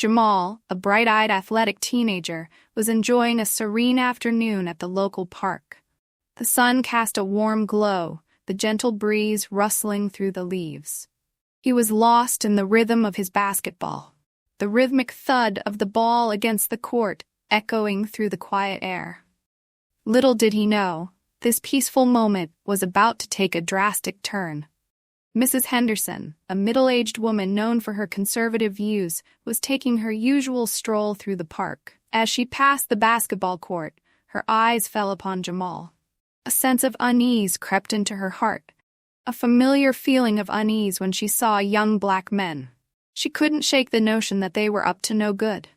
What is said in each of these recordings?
Jamal, a bright-eyed athletic teenager, was enjoying a serene afternoon at the local park. The sun cast a warm glow, the gentle breeze rustling through the leaves. He was lost in the rhythm of his basketball, the rhythmic thud of the ball against the court echoing through the quiet air. Little did he know, this peaceful moment was about to take a drastic turn. Mrs. Henderson, a middle-aged woman known for her conservative views, was taking her usual stroll through the park. As she passed the basketball court, her eyes fell upon Jamal. A sense of unease crept into her heart, a familiar feeling of unease when she saw young black men. She couldn't shake the notion that they were up to no good.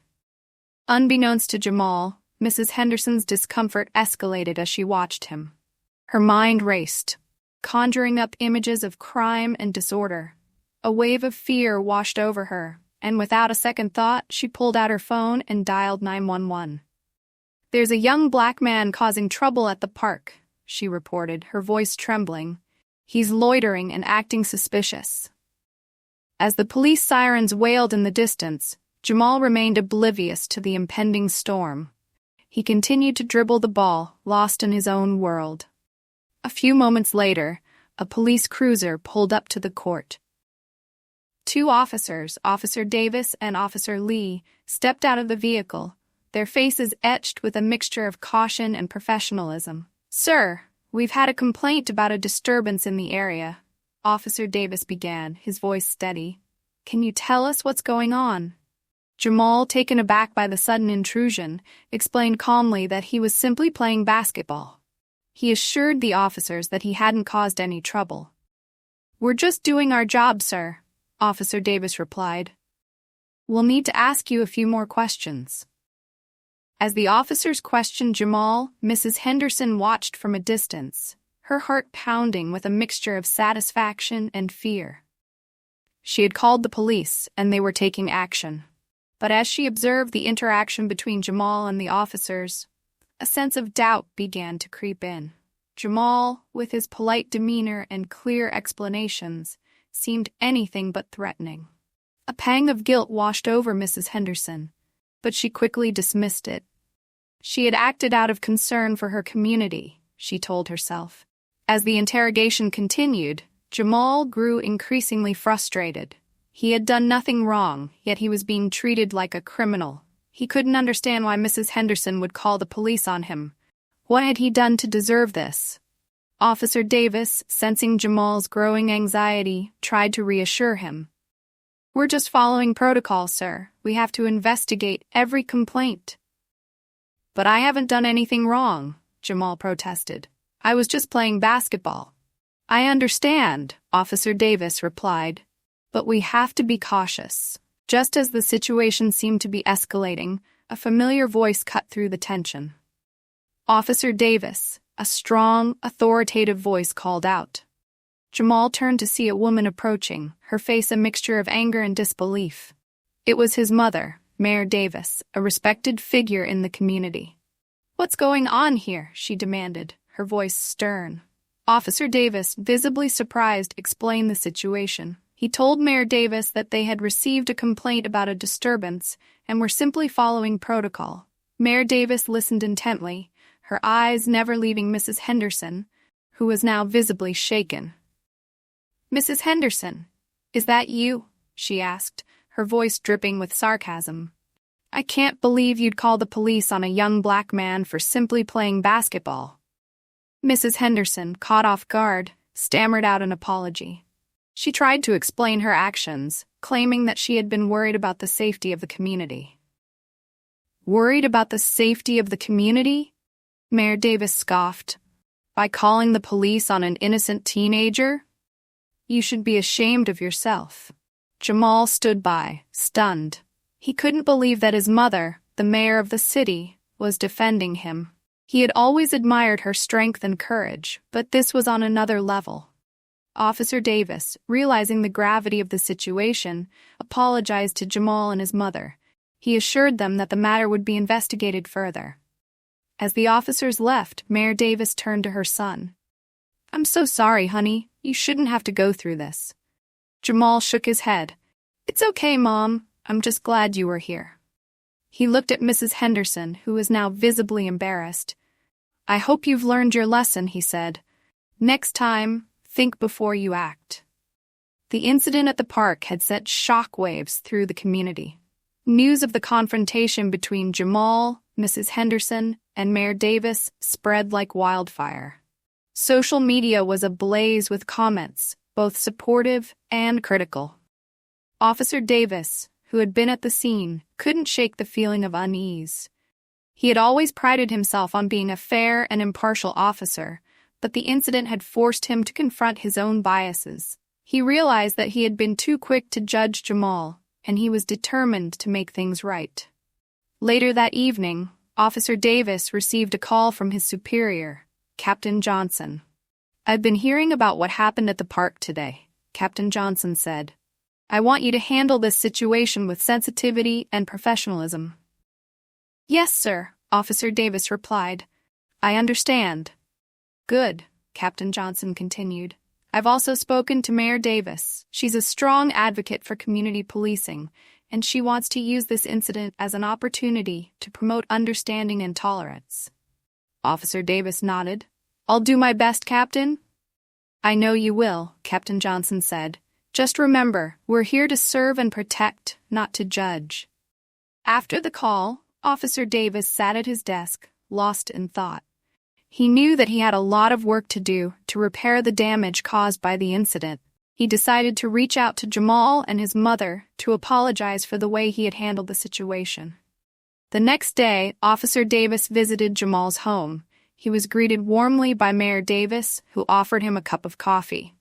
Unbeknownst to Jamal, Mrs. Henderson's discomfort escalated as she watched him. Her mind raced, conjuring up images of crime and disorder. A wave of fear washed over her, and without a second thought, she pulled out her phone and dialed 911. "There's a young black man causing trouble at the park," she reported, her voice trembling. "He's loitering and acting suspicious." As the police sirens wailed in the distance, Jamal remained oblivious to the impending storm. He continued to dribble the ball, lost in his own world. A few moments later, a police cruiser pulled up to the court. Two officers, Officer Davis and Officer Lee, stepped out of the vehicle, their faces etched with a mixture of caution and professionalism. "Sir, we've had a complaint about a disturbance in the area," Officer Davis began, his voice steady. "Can you tell us what's going on?" Jamal, taken aback by the sudden intrusion, explained calmly that he was simply playing basketball. He assured the officers that he hadn't caused any trouble. "We're just doing our job, sir," Officer Davis replied. "We'll need to ask you a few more questions." As the officers questioned Jamal, Mrs. Henderson watched from a distance, her heart pounding with a mixture of satisfaction and fear. She had called the police, and they were taking action. But as she observed the interaction between Jamal and the officers, a sense of doubt began to creep in. Jamal, with his polite demeanor and clear explanations, seemed anything but threatening. A pang of guilt washed over Mrs. Henderson, but she quickly dismissed it. She had acted out of concern for her community, she told herself. As the interrogation continued, Jamal grew increasingly frustrated. He had done nothing wrong, yet he was being treated like a criminal. He couldn't understand why Mrs. Henderson would call the police on him. What had he done to deserve this? Officer Davis, sensing Jamal's growing anxiety, tried to reassure him. "We're just following protocol, sir. We have to investigate every complaint." "But I haven't done anything wrong," Jamal protested. "I was just playing basketball." "I understand," Officer Davis replied. "But we have to be cautious." Just as the situation seemed to be escalating, a familiar voice cut through the tension. "Officer Davis," a strong, authoritative voice called out. Jamal turned to see a woman approaching, her face a mixture of anger and disbelief. It was his mother, Mayor Davis, a respected figure in the community. "What's going on here?" she demanded, her voice stern. Officer Davis, visibly surprised, explained the situation. He told Mayor Davis that they had received a complaint about a disturbance and were simply following protocol. Mayor Davis listened intently, her eyes never leaving Mrs. Henderson, who was now visibly shaken. "Mrs. Henderson, is that you?" she asked, her voice dripping with sarcasm. "I can't believe you'd call the police on a young black man for simply playing basketball." Mrs. Henderson, caught off guard, stammered out an apology. She tried to explain her actions, claiming that she had been worried about the safety of the community. "Worried about the safety of the community?" Mayor Davis scoffed. "By calling the police on an innocent teenager? You should be ashamed of yourself." Jamal stood by, stunned. He couldn't believe that his mother, the mayor of the city, was defending him. He had always admired her strength and courage, but this was on another level. Officer Davis, realizing the gravity of the situation, apologized to Jamal and his mother. He assured them that the matter would be investigated further. As the officers left, Mayor Davis turned to her son. "I'm so sorry, honey. You shouldn't have to go through this." Jamal shook his head. "It's okay, Mom. I'm just glad you were here. He looked at Mrs. Henderson, who was now visibly embarrassed. I hope you've learned your lesson, he said. Next time, think before you act. The incident at the park had sent shockwaves through the community. News of the confrontation between Jamal, Mrs. Henderson, and Mayor Davis spread like wildfire. Social media was ablaze with comments, both supportive and critical. Officer Davis, who had been at the scene, couldn't shake the feeling of unease. He had always prided himself on being a fair and impartial officer, but the incident had forced him to confront his own biases. He realized that he had been too quick to judge Jamal, and he was determined to make things right. Later that evening, Officer Davis received a call from his superior, Captain Johnson. I've been hearing about what happened at the park today, Captain Johnson said. I want you to handle this situation with sensitivity and professionalism. Yes, sir, Officer Davis replied. I understand. Good, Captain Johnson continued. I've also spoken to Mayor Davis. She's a strong advocate for community policing, and she wants to use this incident as an opportunity to promote understanding and tolerance. Officer Davis nodded. I'll do my best, Captain. I know you will, Captain Johnson said. Just remember, we're here to serve and protect, not to judge. After the call, Officer Davis sat at his desk, lost in thought. He knew that he had a lot of work to do to repair the damage caused by the incident. He decided to reach out to Jamal and his mother to apologize for the way he had handled the situation. The next day, Officer Davis visited Jamal's home. He was greeted warmly by Mayor Davis, who offered him a cup of coffee.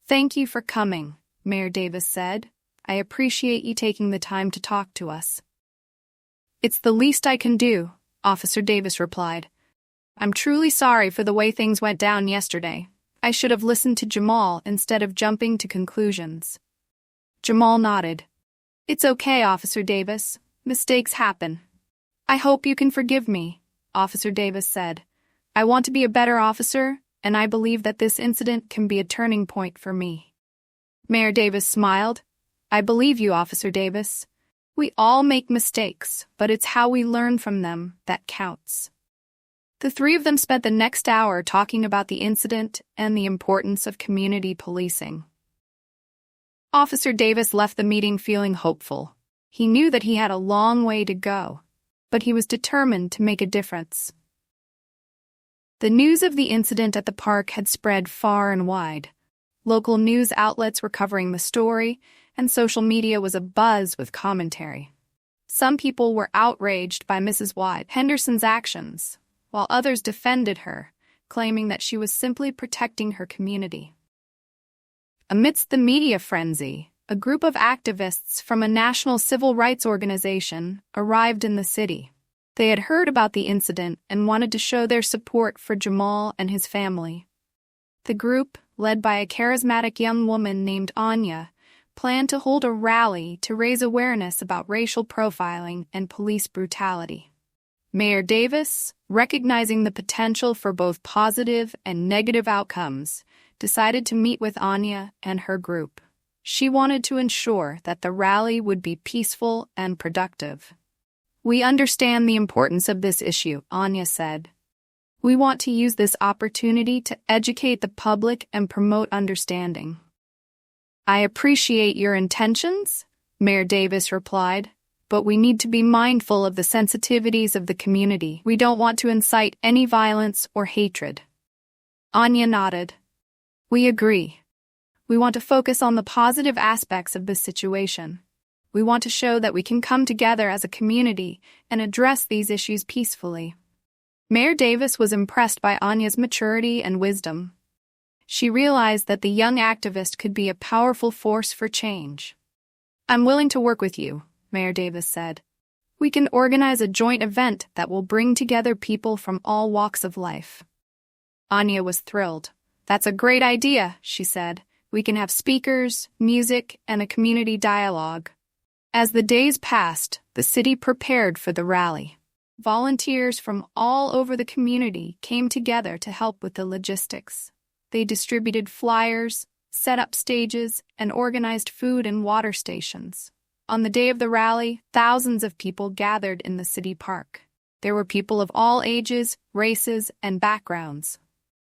Thank you for coming, Mayor Davis said. I appreciate you taking the time to talk to us. It's the least I can do, Officer Davis replied. I'm truly sorry for the way things went down yesterday. I should have listened to Jamal instead of jumping to conclusions. Jamal nodded. It's okay, Officer Davis. Mistakes happen. I hope you can forgive me, Officer Davis said. I want to be a better officer, and I believe that this incident can be a turning point for me. Mayor Davis smiled. I believe you, Officer Davis. We all make mistakes, but it's how we learn from them that counts. The three of them spent the next hour talking about the incident and the importance of community policing. Officer Davis left the meeting feeling hopeful. He knew that he had a long way to go, but he was determined to make a difference. The news of the incident at the park had spread far and wide. Local news outlets were covering the story, and social media was abuzz with commentary. Some people were outraged by Mrs. Henderson's actions, while others defended her, claiming that she was simply protecting her community. Amidst the media frenzy, a group of activists from a national civil rights organization arrived in the city. They had heard about the incident and wanted to show their support for Jamal and his family. The group, led by a charismatic young woman named Anya, planned to hold a rally to raise awareness about racial profiling and police brutality. Mayor Davis, recognizing the potential for both positive and negative outcomes, decided to meet with Anya and her group. She wanted to ensure that the rally would be peaceful and productive. We understand the importance of this issue, Anya said. We want to use this opportunity to educate the public and promote understanding. I appreciate your intentions, Mayor Davis replied, but we need to be mindful of the sensitivities of the community. We don't want to incite any violence or hatred. Anya nodded. We agree. We want to focus on the positive aspects of this situation. We want to show that we can come together as a community and address these issues peacefully. Mayor Davis was impressed by Anya's maturity and wisdom. She realized that the young activist could be a powerful force for change. I'm willing to work with you, Mayor Davis said. We can organize a joint event that will bring together people from all walks of life. Anya was thrilled. That's a great idea, she said. We can have speakers, music, and a community dialogue. As the days passed, the city prepared for the rally. Volunteers from all over the community came together to help with the logistics. They distributed flyers, set up stages, and organized food and water stations. On the day of the rally, thousands of people gathered in the city park. There were people of all ages, races, and backgrounds.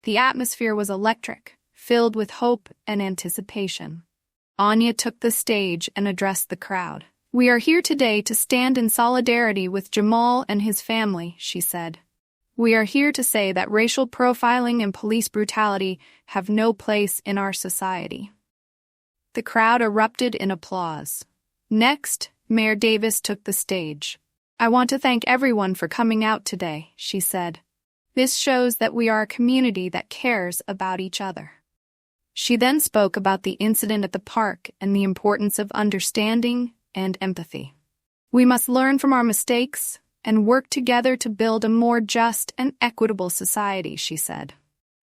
The atmosphere was electric, filled with hope and anticipation. Anya took the stage and addressed the crowd. "We are here today to stand in solidarity with Jamal and his family," she said. "We are here to say that racial profiling and police brutality have no place in our society." The crowd erupted in applause. Next, Mayor Davis took the stage. "I want to thank everyone for coming out today," she said. "This shows that we are a community that cares about each other." She then spoke about the incident at the park and the importance of understanding and empathy. "We must learn from our mistakes and work together to build a more just and equitable society," she said.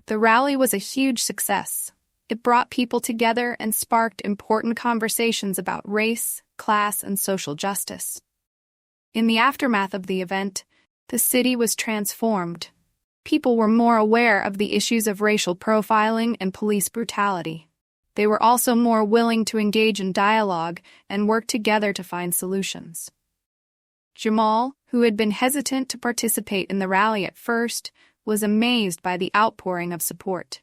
The rally was a huge success. It brought people together and sparked important conversations about race, class, and social justice. In the aftermath of the event, the city was transformed. People were more aware of the issues of racial profiling and police brutality. They were also more willing to engage in dialogue and work together to find solutions. Jamal, who had been hesitant to participate in the rally at first, was amazed by the outpouring of support.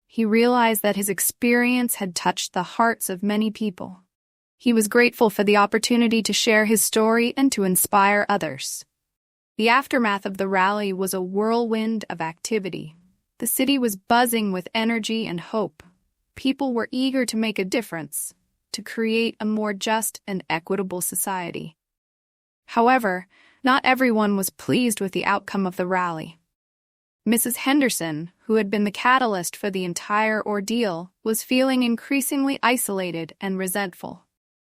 He realized that his experience had touched the hearts of many people. He was grateful for the opportunity to share his story and to inspire others. The aftermath of the rally was a whirlwind of activity. The city was buzzing with energy and hope. People were eager to make a difference, to create a more just and equitable society. However, not everyone was pleased with the outcome of the rally. Mrs. Henderson, who had been the catalyst for the entire ordeal, was feeling increasingly isolated and resentful.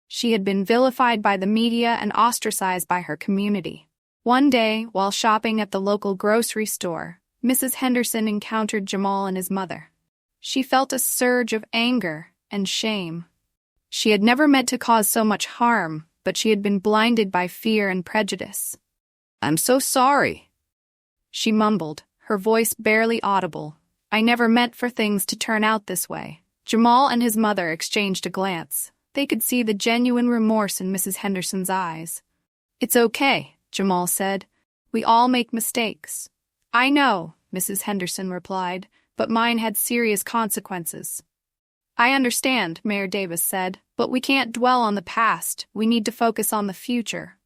She had been vilified by the media and ostracized by her community. One day, while shopping at the local grocery store, Mrs. Henderson encountered Jamal and his mother. She felt a surge of anger and shame. She had never meant to cause so much harm, but she had been blinded by fear and prejudice. "I'm so sorry," she mumbled, her voice barely audible. "I never meant for things to turn out this way." Jamal and his mother exchanged a glance. They could see the genuine remorse in Mrs. Henderson's eyes. "It's okay," Jamal said. "We all make mistakes." "I know," Mrs. Henderson replied, "but mine had serious consequences." "I understand," Mayor Davis said, "but we can't dwell on the past. We need to focus on the future."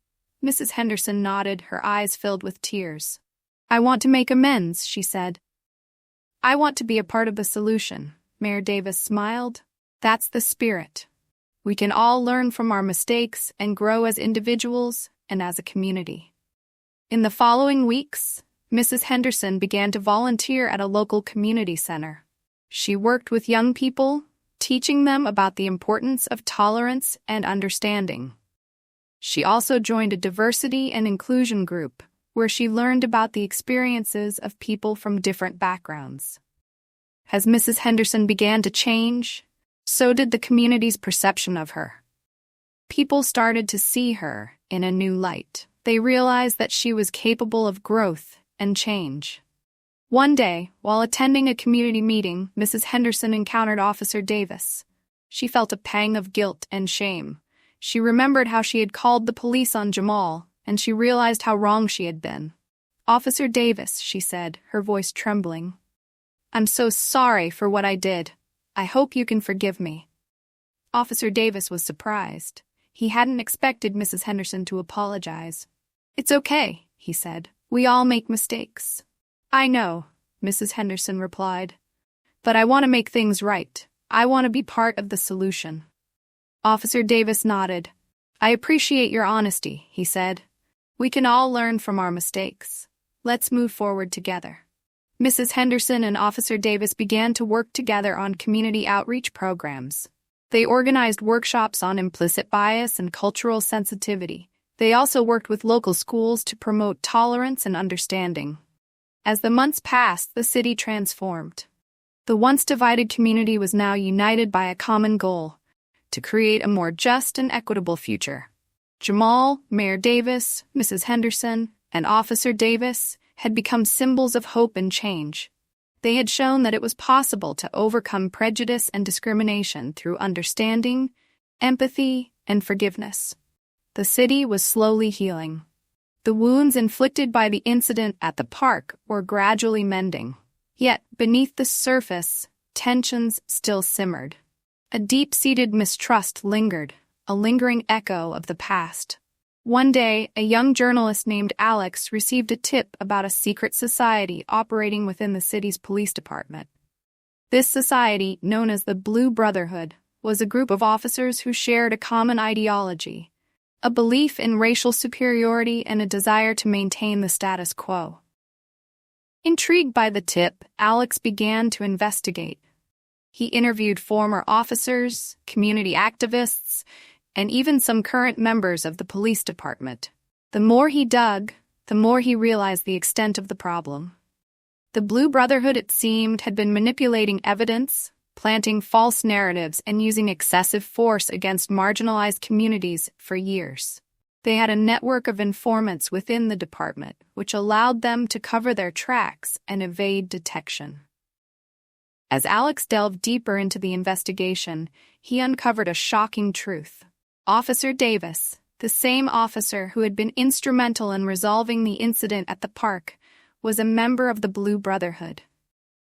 Mrs. Henderson nodded, her eyes filled with tears. "I want to make amends," she said. "I want to be a part of the solution," Mayor Davis smiled. "That's the spirit. We can all learn from our mistakes and grow as individuals and as a community." In the following weeks, Mrs. Henderson began to volunteer at a local community center. She worked with young people, teaching them about the importance of tolerance and understanding. She also joined a diversity and inclusion group, where she learned about the experiences of people from different backgrounds. As Mrs. Henderson began to change, so did the community's perception of her. People started to see her in a new light. They realized that she was capable of growth and change. One day, while attending a community meeting, Mrs. Henderson encountered Officer Davis. She felt a pang of guilt and shame. She remembered how she had called the police on Jamal, and she realized how wrong she had been. "Officer Davis," she said, her voice trembling. "I'm so sorry for what I did. I hope you can forgive me." Officer Davis was surprised. He hadn't expected Mrs. Henderson to apologize. "It's okay," he said. "We all make mistakes." "I know," Mrs. Henderson replied. "But I want to make things right. I want to be part of the solution." Officer Davis nodded. "I appreciate your honesty," he said. "We can all learn from our mistakes. Let's move forward together." Mrs. Henderson and Officer Davis began to work together on community outreach programs. They organized workshops on implicit bias and cultural sensitivity. They also worked with local schools to promote tolerance and understanding. As the months passed, the city transformed. The once divided community was now united by a common goal: to create a more just and equitable future. Jamal, Mayor Davis, Mrs. Henderson, and Officer Davis had become symbols of hope and change. They had shown that it was possible to overcome prejudice and discrimination through understanding, empathy, and forgiveness. The city was slowly healing. The wounds inflicted by the incident at the park were gradually mending. Yet, beneath the surface, tensions still simmered. A deep-seated mistrust lingered, a lingering echo of the past. One day, a young journalist named Alex received a tip about a secret society operating within the city's police department. This society, known as the Blue Brotherhood, was a group of officers who shared a common ideology, a belief in racial superiority and a desire to maintain the status quo. Intrigued by the tip, Alex began to investigate. He interviewed former officers, community activists, and even some current members of the police department. The more he dug, the more he realized the extent of the problem. The Blue Brotherhood, it seemed, had been manipulating evidence, planting false narratives, and using excessive force against marginalized communities for years. They had a network of informants within the department, which allowed them to cover their tracks and evade detection. As Alex delved deeper into the investigation, he uncovered a shocking truth. Officer Davis, the same officer who had been instrumental in resolving the incident at the park, was a member of the Blue Brotherhood.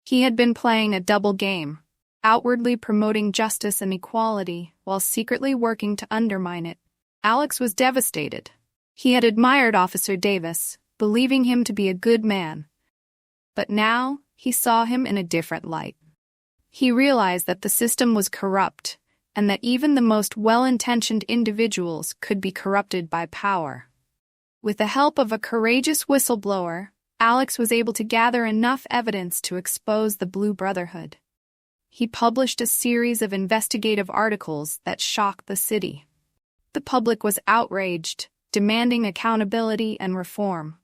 He had been playing a double game, outwardly promoting justice and equality while secretly working to undermine it. Alex was devastated. He had admired Officer Davis, believing him to be a good man. But now he saw him in a different light. He realized that the system was corrupt, and that even the most well-intentioned individuals could be corrupted by power. With the help of a courageous whistleblower, Alex was able to gather enough evidence to expose the Blue Brotherhood. He published a series of investigative articles that shocked the city. The public was outraged, demanding accountability and reform.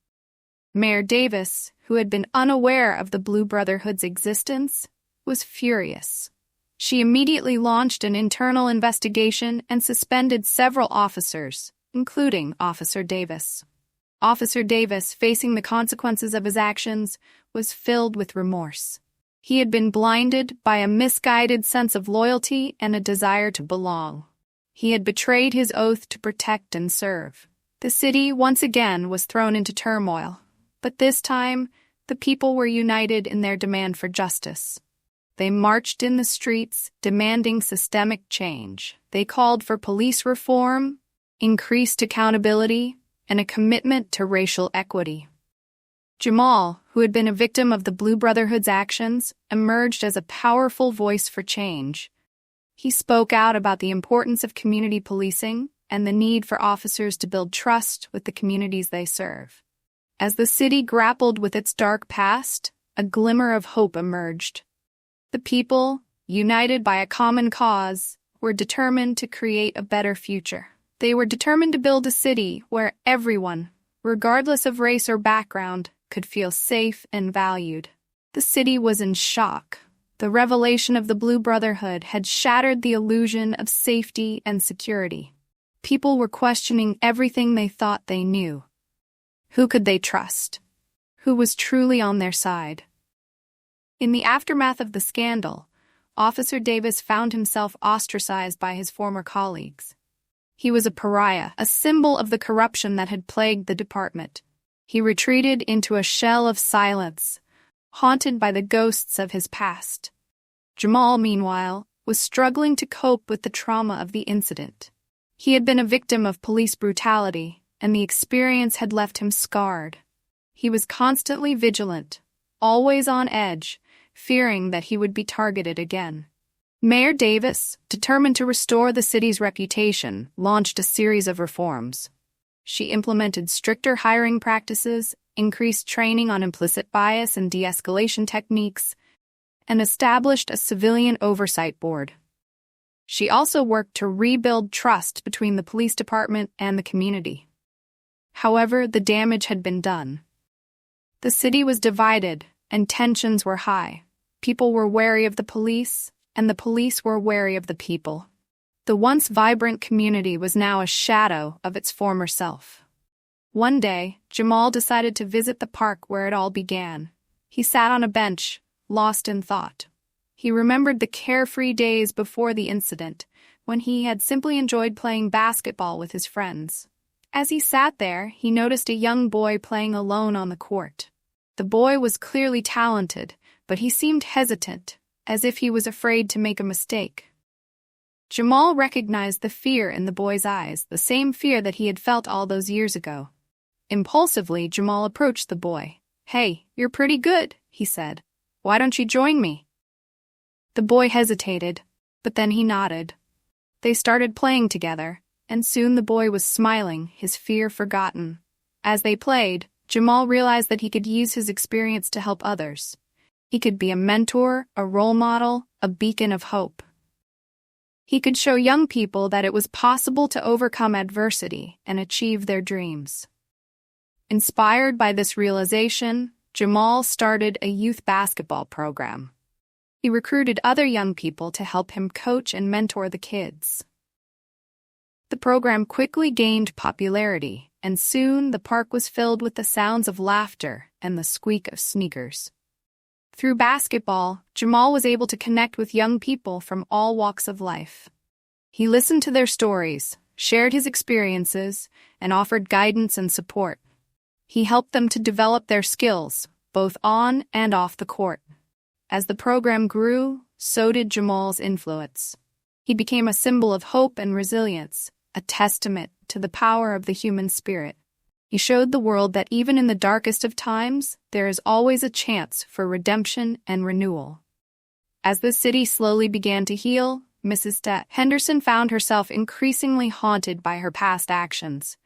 Mayor Davis, who had been unaware of the Blue Brotherhood's existence, was furious. She immediately launched an internal investigation and suspended several officers, including Officer Davis. Officer Davis, facing the consequences of his actions, was filled with remorse. He had been blinded by a misguided sense of loyalty and a desire to belong. He had betrayed his oath to protect and serve. The city once again was thrown into turmoil, but this time, the people were united in their demand for justice. They marched in the streets, demanding systemic change. They called for police reform, increased accountability, and a commitment to racial equity. Jamal, who had been a victim of the Blue Brotherhood's actions, emerged as a powerful voice for change. He spoke out about the importance of community policing and the need for officers to build trust with the communities they serve. As the city grappled with its dark past, a glimmer of hope emerged. The people, united by a common cause, were determined to create a better future. They were determined to build a city where everyone, regardless of race or background, could feel safe and valued. The city was in shock. The revelation of the Blue Brotherhood had shattered the illusion of safety and security. People were questioning everything they thought they knew. Who could they trust? Who was truly on their side? In the aftermath of the scandal, Officer Davis found himself ostracized by his former colleagues. He was a pariah, a symbol of the corruption that had plagued the department. He retreated into a shell of silence, haunted by the ghosts of his past. Jamal, meanwhile, was struggling to cope with the trauma of the incident. He had been a victim of police brutality, and the experience had left him scarred. He was constantly vigilant, always on edge, fearing that he would be targeted again. Mayor Davis, determined to restore the city's reputation, launched a series of reforms. She implemented stricter hiring practices, increased training on implicit bias and de-escalation techniques, and established a civilian oversight board. She also worked to rebuild trust between the police department and the community. However, the damage had been done. The city was divided, and tensions were high. People were wary of the police, and the police were wary of the people. The once vibrant community was now a shadow of its former self. One day, Jamal decided to visit the park where it all began. He sat on a bench, lost in thought. He remembered the carefree days before the incident, when he had simply enjoyed playing basketball with his friends. As he sat there, he noticed a young boy playing alone on the court. The boy was clearly talented, but he seemed hesitant, as if he was afraid to make a mistake. Jamal recognized the fear in the boy's eyes, the same fear that he had felt all those years ago. Impulsively, Jamal approached the boy. "Hey, you're pretty good," he said. "Why don't you join me?" The boy hesitated, but then he nodded. They started playing together, and soon the boy was smiling, his fear forgotten. As they played, Jamal realized that he could use his experience to help others. He could be a mentor, a role model, a beacon of hope. He could show young people that it was possible to overcome adversity and achieve their dreams. Inspired by this realization, Jamal started a youth basketball program. He recruited other young people to help him coach and mentor the kids. The program quickly gained popularity, and soon the park was filled with the sounds of laughter and the squeak of sneakers. Through basketball, Jamal was able to connect with young people from all walks of life. He listened to their stories, shared his experiences, and offered guidance and support. He helped them to develop their skills, both on and off the court. As the program grew, so did Jamal's influence. He became a symbol of hope and resilience, a testament to the power of the human spirit. He showed the world that even in the darkest of times, there is always a chance for redemption and renewal. As the city slowly began to heal, Mrs. Henderson found herself increasingly haunted by her past actions.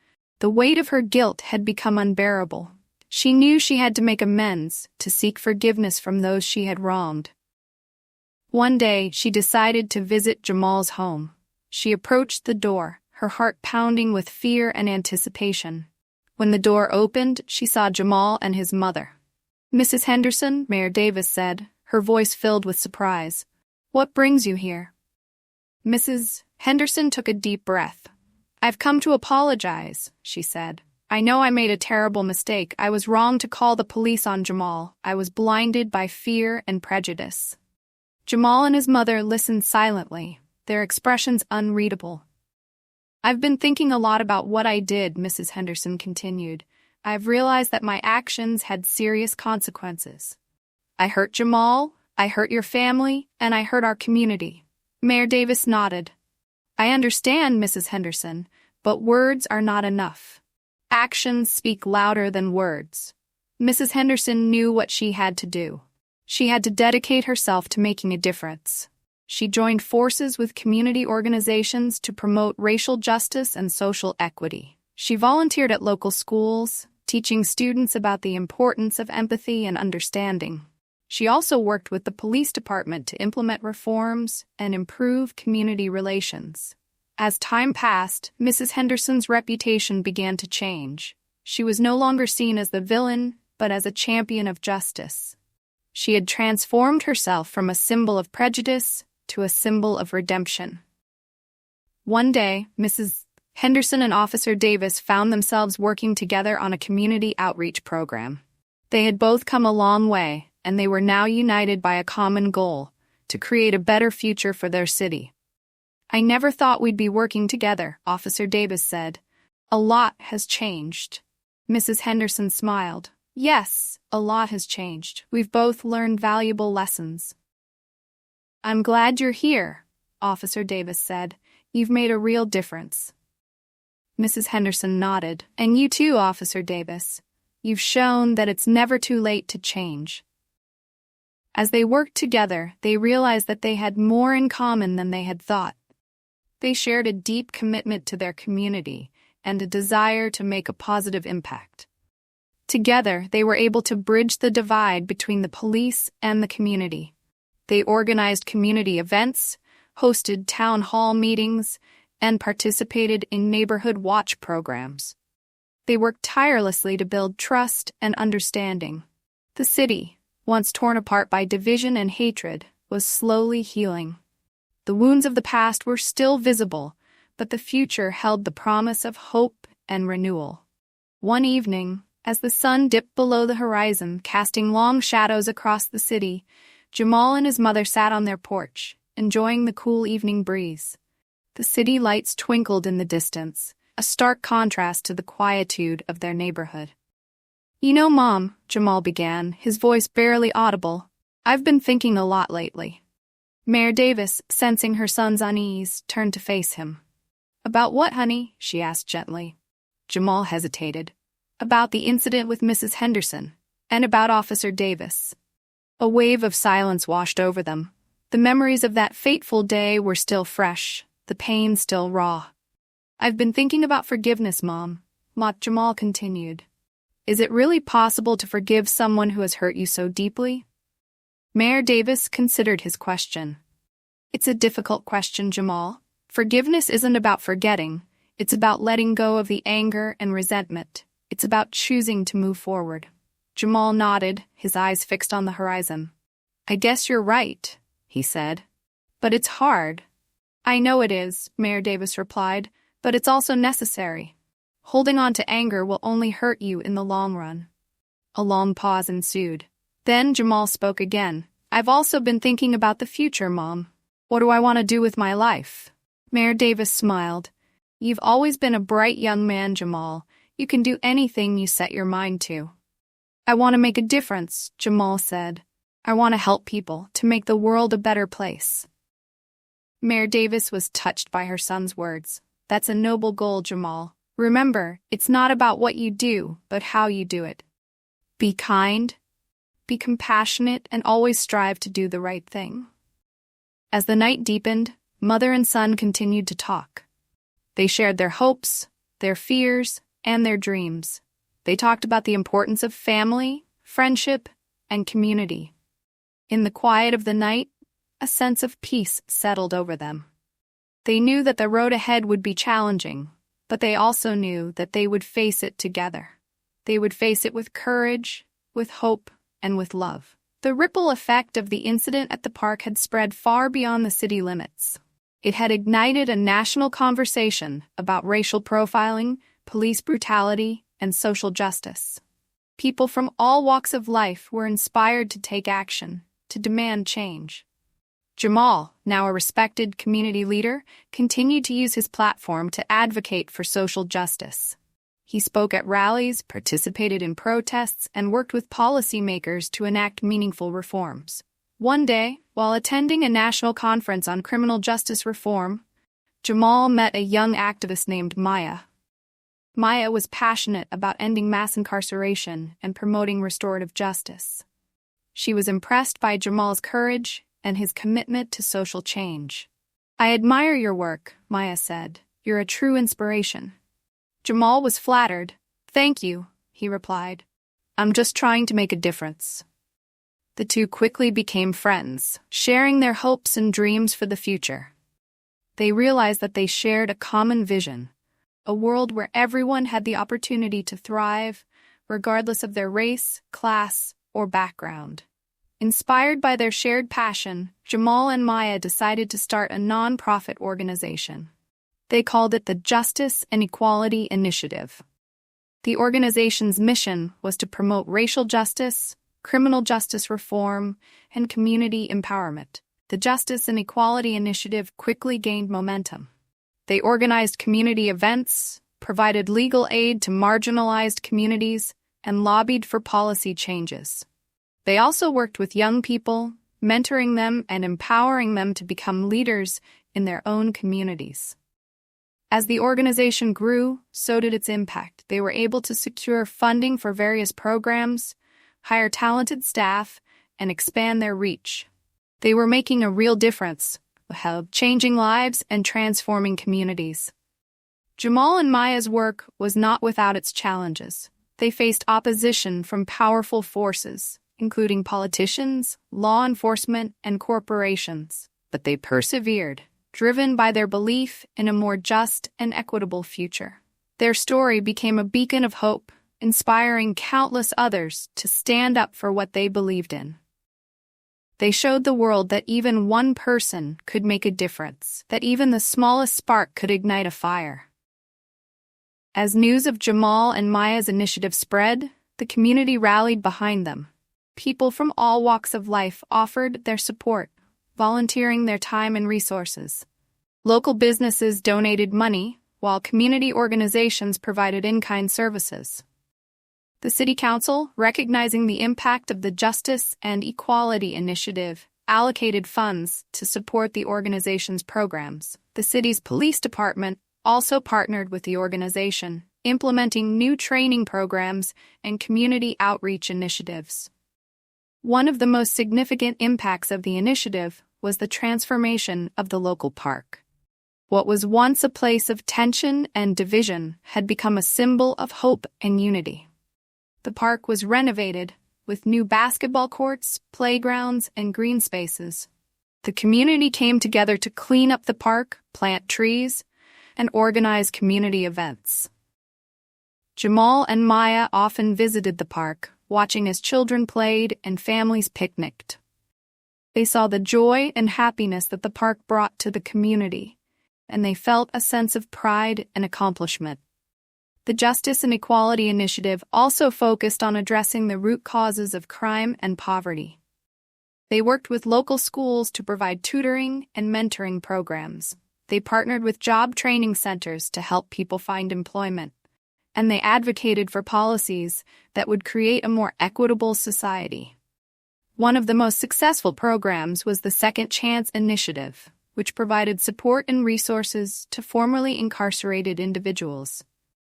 The weight of her guilt had become unbearable. She knew she had to make amends, to seek forgiveness from those she had wronged. One day, she decided to visit Jamal's home. She approached the door, her heart pounding with fear and anticipation. When the door opened, she saw Jamal and his mother. "Mrs. Henderson," Mayor Davis said, her voice filled with surprise. "What brings you here?" Mrs. Henderson took a deep breath. "I've come to apologize," she said. "I know I made a terrible mistake. I was wrong to call the police on Jamal. I was blinded by fear and prejudice." Jamal and his mother listened silently, their expressions unreadable. "I've been thinking a lot about what I did," Mrs. Henderson continued. "I've realized that my actions had serious consequences. I hurt Jamal, I hurt your family, and I hurt our community." Mayor Davis nodded. "I understand, Mrs. Henderson, but words are not enough. Actions speak louder than words." Mrs. Henderson knew what she had to do. She had to dedicate herself to making a difference. She joined forces with community organizations to promote racial justice and social equity. She volunteered at local schools, teaching students about the importance of empathy and understanding. She also worked with the police department to implement reforms and improve community relations. As time passed, Mrs. Henderson's reputation began to change. She was no longer seen as the villain, but as a champion of justice. She had transformed herself from a symbol of prejudice to a symbol of redemption. One day, Mrs. Henderson and Officer Davis found themselves working together on a community outreach program. They had both come a long way, and they were now united by a common goal: to create a better future for their city. "I never thought we'd be working together," Officer Davis said. "A lot has changed." Mrs. Henderson smiled. "Yes, a lot has changed. We've both learned valuable lessons." "I'm glad you're here," Officer Davis said. "You've made a real difference." Mrs. Henderson nodded. "And you too, Officer Davis. You've shown that it's never too late to change." As they worked together, they realized that they had more in common than they had thought. They shared a deep commitment to their community and a desire to make a positive impact. Together, they were able to bridge the divide between the police and the community. They organized community events, hosted town hall meetings, and participated in neighborhood watch programs. They worked tirelessly to build trust and understanding. The city, once torn apart by division and hatred, was slowly healing. The wounds of the past were still visible, but the future held the promise of hope and renewal. One evening, as the sun dipped below the horizon, casting long shadows across the city, Jamal and his mother sat on their porch, enjoying the cool evening breeze. The city lights twinkled in the distance, a stark contrast to the quietude of their neighborhood. "You know, Mom," Jamal began, his voice barely audible, "I've been thinking a lot lately." Mayor Davis, sensing her son's unease, turned to face him. "About what, honey?" she asked gently. Jamal hesitated. "About the incident with Mrs. Henderson, and about Officer Davis." A wave of silence washed over them. The memories of that fateful day were still fresh, the pain still raw. "I've been thinking about forgiveness, Mom," Jamal continued. "Is it really possible to forgive someone who has hurt you so deeply?" Mayor Davis considered his question. "It's a difficult question, Jamal. Forgiveness isn't about forgetting. It's about letting go of the anger and resentment. It's about choosing to move forward." Jamal nodded, his eyes fixed on the horizon. "I guess you're right," he said. "But it's hard." "I know it is," Mayor Davis replied, "but it's also necessary. Holding on to anger will only hurt you in the long run." A long pause ensued. Then Jamal spoke again. "I've also been thinking about the future, Mom. What do I want to do with my life?" Mayor Davis smiled. "You've always been a bright young man, Jamal. You can do anything you set your mind to." "I want to make a difference," Jamal said. "I want to help people, to make the world a better place." Mayor Davis was touched by her son's words. "That's a noble goal, Jamal. Remember, it's not about what you do, but how you do it. Be kind, be compassionate, and always strive to do the right thing." As the night deepened, mother and son continued to talk. They shared their hopes, their fears, and their dreams. They talked about the importance of family, friendship, and community. In the quiet of the night, a sense of peace settled over them. They knew that the road ahead would be challenging, but they also knew that they would face it together. They would face it with courage, with hope, and with love. The ripple effect of the incident at the park had spread far beyond the city limits. It had ignited a national conversation about racial profiling, police brutality, and social justice. People from all walks of life were inspired to take action, to demand change. Jamal, now a respected community leader, continued to use his platform to advocate for social justice. He spoke at rallies, participated in protests, and worked with policymakers to enact meaningful reforms. One day, while attending a national conference on criminal justice reform, Jamal met a young activist named Maya. Maya was passionate about ending mass incarceration and promoting restorative justice. She was impressed by Jamal's courage and his commitment to social change. "I admire your work," Maya said. "You're a true inspiration." Jamal was flattered. "Thank you," he replied. "I'm just trying to make a difference." The two quickly became friends, sharing their hopes and dreams for the future. They realized that they shared a common vision, a world where everyone had the opportunity to thrive, regardless of their race, class, or background. Inspired by their shared passion, Jamal and Maya decided to start a non-profit organization. They called it the Justice and Equality Initiative. The organization's mission was to promote racial justice, criminal justice reform, and community empowerment. The Justice and Equality Initiative quickly gained momentum. They organized community events, provided legal aid to marginalized communities, and lobbied for policy changes. They also worked with young people, mentoring them and empowering them to become leaders in their own communities. As the organization grew, so did its impact. They were able to secure funding for various programs, hire talented staff, and expand their reach. They were making a real difference, changing lives and transforming communities. Jamal and Maya's work was not without its challenges. They faced opposition from powerful forces, including politicians, law enforcement, and corporations. But they persevered, driven by their belief in a more just and equitable future. Their story became a beacon of hope, inspiring countless others to stand up for what they believed in. They showed the world that even one person could make a difference, that even the smallest spark could ignite a fire. As news of Jamal and Maya's initiative spread, the community rallied behind them. People from all walks of life offered their support, volunteering their time and resources. Local businesses donated money, while community organizations provided in-kind services. The City Council, recognizing the impact of the Justice and Equality Initiative, allocated funds to support the organization's programs. The city's police department also partnered with the organization, implementing new training programs and community outreach initiatives. One of the most significant impacts of the initiative was the transformation of the local park. What was once a place of tension and division had become a symbol of hope and unity. The park was renovated, with new basketball courts, playgrounds, and green spaces. The community came together to clean up the park, plant trees, and organize community events. Jamal and Maya often visited the park, watching as children played and families picnicked. They saw the joy and happiness that the park brought to the community, and they felt a sense of pride and accomplishment. The Justice and Equality Initiative also focused on addressing the root causes of crime and poverty. They worked with local schools to provide tutoring and mentoring programs. They partnered with job training centers to help people find employment. And they advocated for policies that would create a more equitable society. One of the most successful programs was the Second Chance Initiative, which provided support and resources to formerly incarcerated individuals.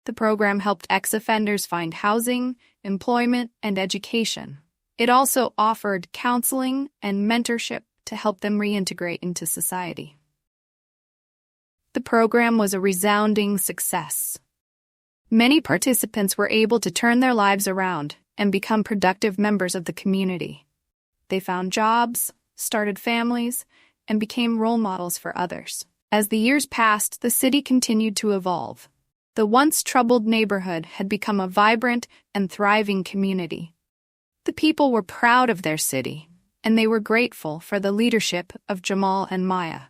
The program helped ex-offenders find housing, employment, and education. It also offered counseling and mentorship to help them reintegrate into society. The program was a resounding success. Many participants were able to turn their lives around and become productive members of the community. They found jobs, started families, and became role models for others. As the years passed, the city continued to evolve. The once troubled neighborhood had become a vibrant and thriving community. The people were proud of their city, and they were grateful for the leadership of Jamal and Maya.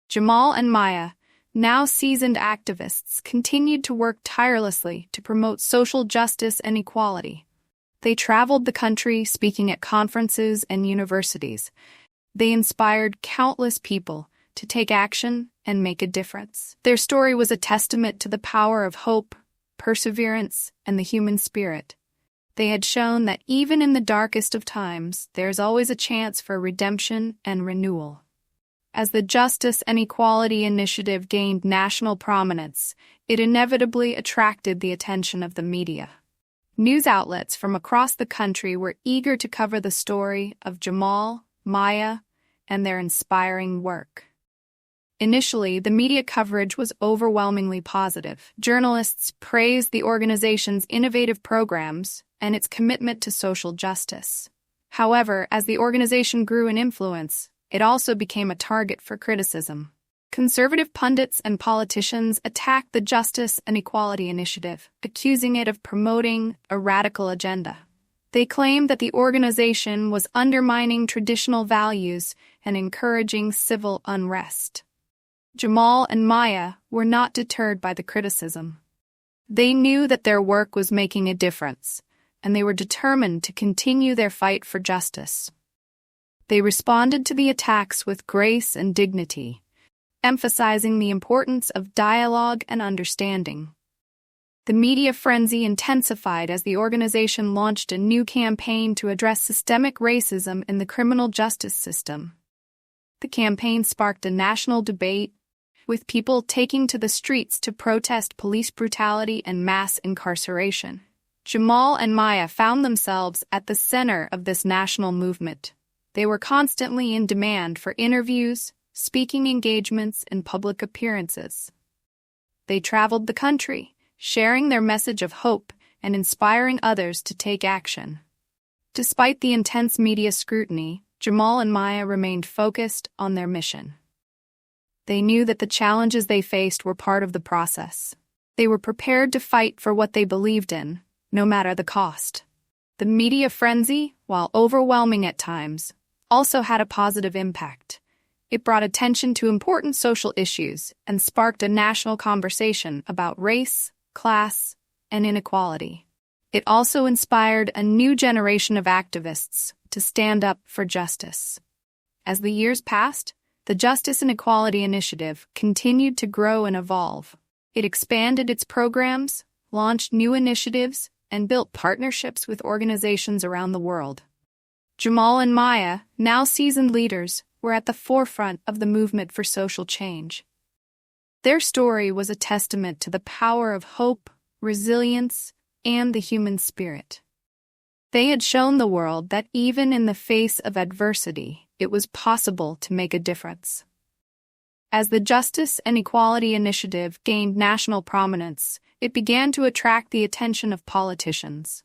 Jamal and Maya, now seasoned activists, continued to work tirelessly to promote social justice and equality. They traveled the country speaking at conferences and universities. They inspired countless people to take action and make a difference. Their story was a testament to the power of hope, perseverance, and the human spirit. They had shown that even in the darkest of times, there is always a chance for redemption and renewal. As the Justice and Equality Initiative gained national prominence, it inevitably attracted the attention of the media. News outlets from across the country were eager to cover the story of Jamal, Maya, and their inspiring work. Initially, the media coverage was overwhelmingly positive. Journalists praised the organization's innovative programs and its commitment to social justice. However, as the organization grew in influence, it also became a target for criticism. Conservative pundits and politicians attacked the Justice and Equality Initiative, accusing it of promoting a radical agenda. They claimed that the organization was undermining traditional values and encouraging civil unrest. Jamal and Maya were not deterred by the criticism. They knew that their work was making a difference, and they were determined to continue their fight for justice. They responded to the attacks with grace and dignity, emphasizing the importance of dialogue and understanding. The media frenzy intensified as the organization launched a new campaign to address systemic racism in the criminal justice system. The campaign sparked a national debate, with people taking to the streets to protest police brutality and mass incarceration. Jamal and Maya found themselves at the center of this national movement. They were constantly in demand for interviews, speaking engagements, and public appearances. They traveled the country, sharing their message of hope and inspiring others to take action. Despite the intense media scrutiny, Jamal and Maya remained focused on their mission. They knew that the challenges they faced were part of the process. They were prepared to fight for what they believed in, no matter the cost. The media frenzy, while overwhelming at times, also had a positive impact. It brought attention to important social issues and sparked a national conversation about race, class, and inequality. It also inspired a new generation of activists to stand up for justice. As the years passed, the Justice and Equality Initiative continued to grow and evolve. It expanded its programs, launched new initiatives, and built partnerships with organizations around the world. Jamal and Maya, now seasoned leaders, were at the forefront of the movement for social change. Their story was a testament to the power of hope, resilience, and the human spirit. They had shown the world that even in the face of adversity, it was possible to make a difference. As the Justice and Equality Initiative gained national prominence, it began to attract the attention of politicians.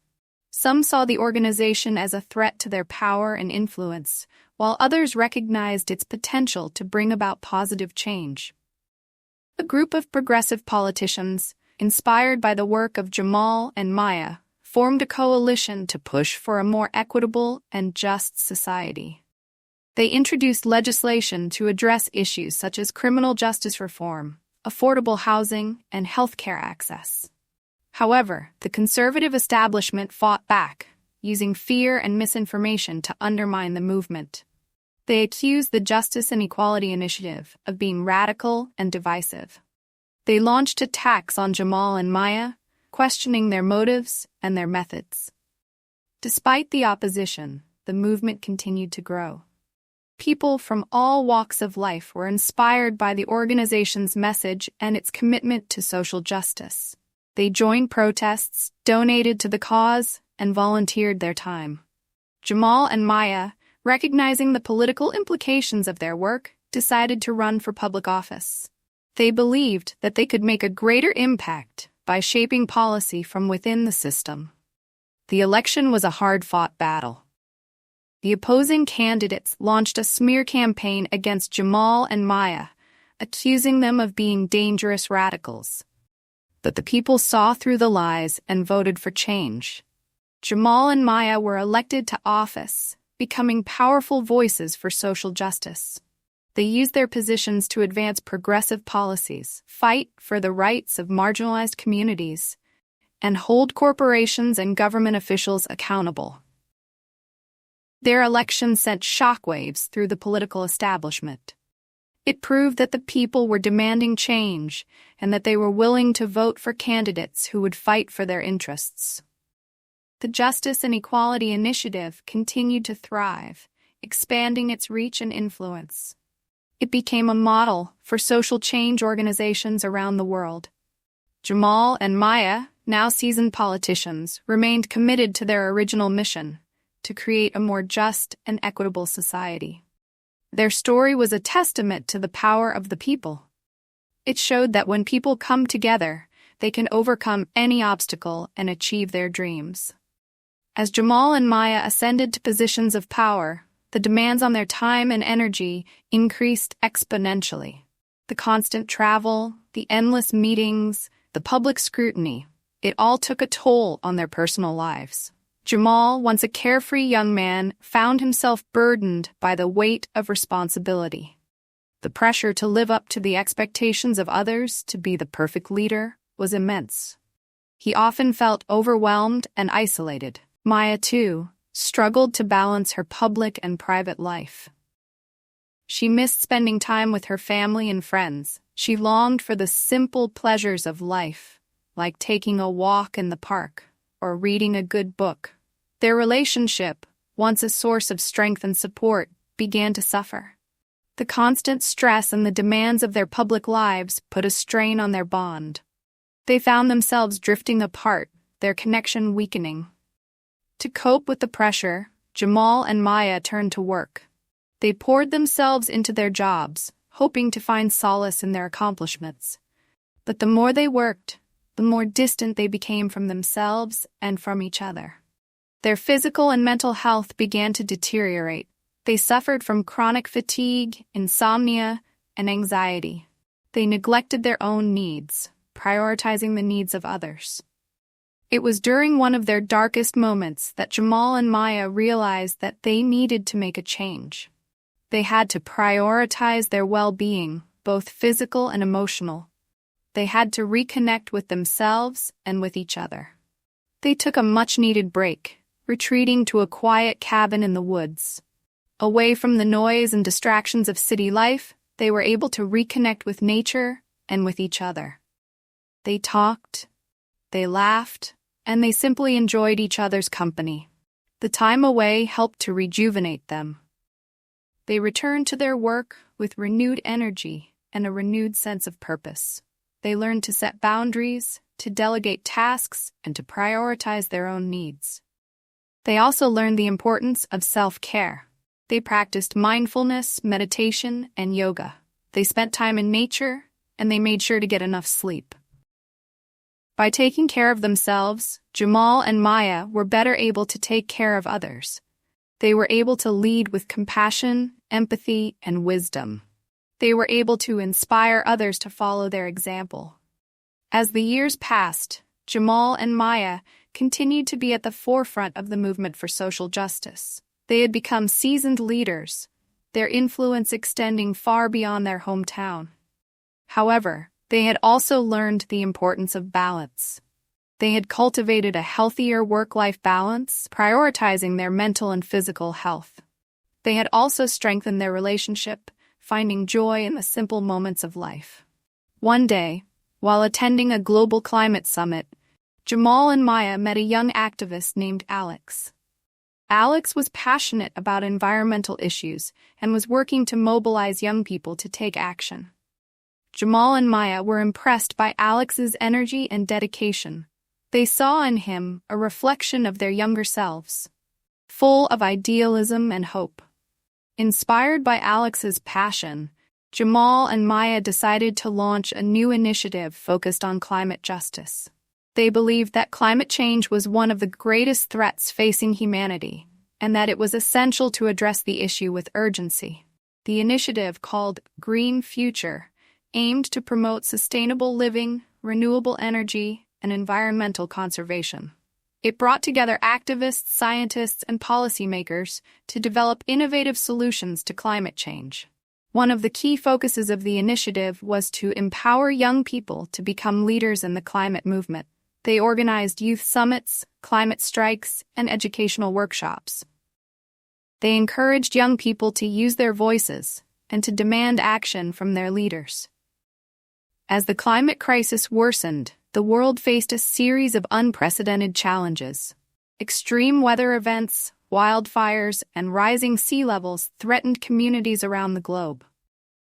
Some saw the organization as a threat to their power and influence, while others recognized its potential to bring about positive change. A group of progressive politicians, inspired by the work of Jamal and Maya, formed a coalition to push for a more equitable and just society. They introduced legislation to address issues such as criminal justice reform, affordable housing, and healthcare access. However, the conservative establishment fought back, using fear and misinformation to undermine the movement. They accused the Justice and Equality Initiative of being radical and divisive. They launched attacks on Jamal and Maya, questioning their motives and their methods. Despite the opposition, the movement continued to grow. People from all walks of life were inspired by the organization's message and its commitment to social justice. They joined protests, donated to the cause, and volunteered their time. Jamal and Maya, recognizing the political implications of their work, decided to run for public office. They believed that they could make a greater impact by shaping policy from within the system. The election was a hard-fought battle. The opposing candidates launched a smear campaign against Jamal and Maya, accusing them of being dangerous radicals. But the people saw through the lies and voted for change. Jamal and Maya were elected to office, becoming powerful voices for social justice. They used their positions to advance progressive policies, fight for the rights of marginalized communities, and hold corporations and government officials accountable. Their election sent shockwaves through the political establishment. It proved that the people were demanding change and that they were willing to vote for candidates who would fight for their interests. The Justice and Equality Initiative continued to thrive, expanding its reach and influence. It became a model for social change organizations around the world. Jamal and Maya, now seasoned politicians, remained committed to their original mission, to create a more just and equitable society. Their story was a testament to the power of the people. It showed that when people come together, they can overcome any obstacle and achieve their dreams. As Jamal and Maya ascended to positions of power, the demands on their time and energy increased exponentially. The constant travel, the endless meetings, the public scrutiny, it all took a toll on their personal lives. Jamal, once a carefree young man, found himself burdened by the weight of responsibility. The pressure to live up to the expectations of others, to be the perfect leader, was immense. He often felt overwhelmed and isolated. Maya, too, struggled to balance her public and private life. She missed spending time with her family and friends. She longed for the simple pleasures of life, like taking a walk in the park or reading a good book. Their relationship, once a source of strength and support, began to suffer. The constant stress and the demands of their public lives put a strain on their bond. They found themselves drifting apart, their connection weakening. To cope with the pressure, Jamal and Maya turned to work. They poured themselves into their jobs, hoping to find solace in their accomplishments. But the more they worked, the more distant they became from themselves and from each other. Their physical and mental health began to deteriorate. They suffered from chronic fatigue, insomnia, and anxiety. They neglected their own needs, prioritizing the needs of others. It was during one of their darkest moments that Jamal and Maya realized that they needed to make a change. They had to prioritize their well-being, both physical and emotional. They had to reconnect with themselves and with each other. They took a much-needed break, retreating to a quiet cabin in the woods. Away from the noise and distractions of city life, they were able to reconnect with nature and with each other. They talked, they laughed, and they simply enjoyed each other's company. The time away helped to rejuvenate them. They returned to their work with renewed energy and a renewed sense of purpose. They learned to set boundaries, to delegate tasks, and to prioritize their own needs. They also learned the importance of self-care. They practiced mindfulness, meditation, and yoga. They spent time in nature, and they made sure to get enough sleep. By taking care of themselves, Jamal and Maya were better able to take care of others. They were able to lead with compassion, empathy, and wisdom. They were able to inspire others to follow their example. As the years passed, Jamal and Maya continued to be at the forefront of the movement for social justice. They had become seasoned leaders, their influence extending far beyond their hometown. However, they had also learned the importance of balance. They had cultivated a healthier work-life balance, prioritizing their mental and physical health. They had also strengthened their relationship, finding joy in the simple moments of life. One day, while attending a global climate summit, Jamal and Maya met a young activist named Alex. Alex was passionate about environmental issues and was working to mobilize young people to take action. Jamal and Maya were impressed by Alex's energy and dedication. They saw in him a reflection of their younger selves, full of idealism and hope. Inspired by Alex's passion, Jamal and Maya decided to launch a new initiative focused on climate justice. They believed that climate change was one of the greatest threats facing humanity, and that it was essential to address the issue with urgency. The initiative, called Green Future, aimed to promote sustainable living, renewable energy, and environmental conservation. It brought together activists, scientists, and policymakers to develop innovative solutions to climate change. One of the key focuses of the initiative was to empower young people to become leaders in the climate movement. They organized youth summits, climate strikes, and educational workshops. They encouraged young people to use their voices and to demand action from their leaders. As the climate crisis worsened, the world faced a series of unprecedented challenges. Extreme weather events, wildfires, and rising sea levels threatened communities around the globe.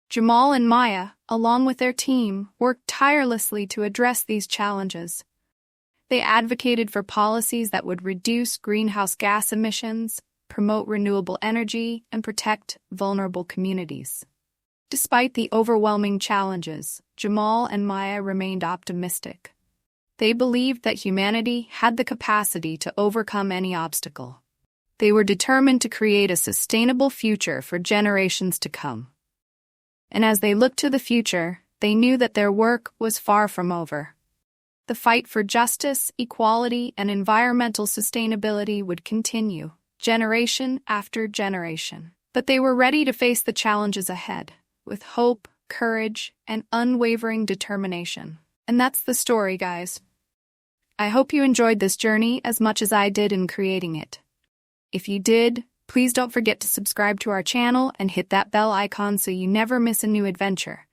Jamal and Maya, along with their team, worked tirelessly to address these challenges. They advocated for policies that would reduce greenhouse gas emissions, promote renewable energy, and protect vulnerable communities. Despite the overwhelming challenges, Jamal and Maya remained optimistic. They believed that humanity had the capacity to overcome any obstacle. They were determined to create a sustainable future for generations to come. And as they looked to the future, they knew that their work was far from over. The fight for justice, equality, and environmental sustainability would continue, generation after generation. But they were ready to face the challenges ahead, with hope, courage, and unwavering determination. And that's the story, guys. I hope you enjoyed this journey as much as I did in creating it. If you did, please don't forget to subscribe to our channel and hit that bell icon so you never miss a new adventure.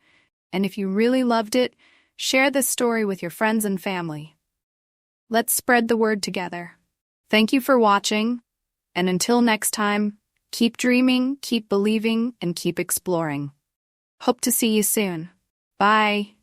And if you really loved it, share this story with your friends and family. Let's spread the word together. Thank you for watching, and until next time, keep dreaming, keep believing, and keep exploring. Hope to see you soon. Bye.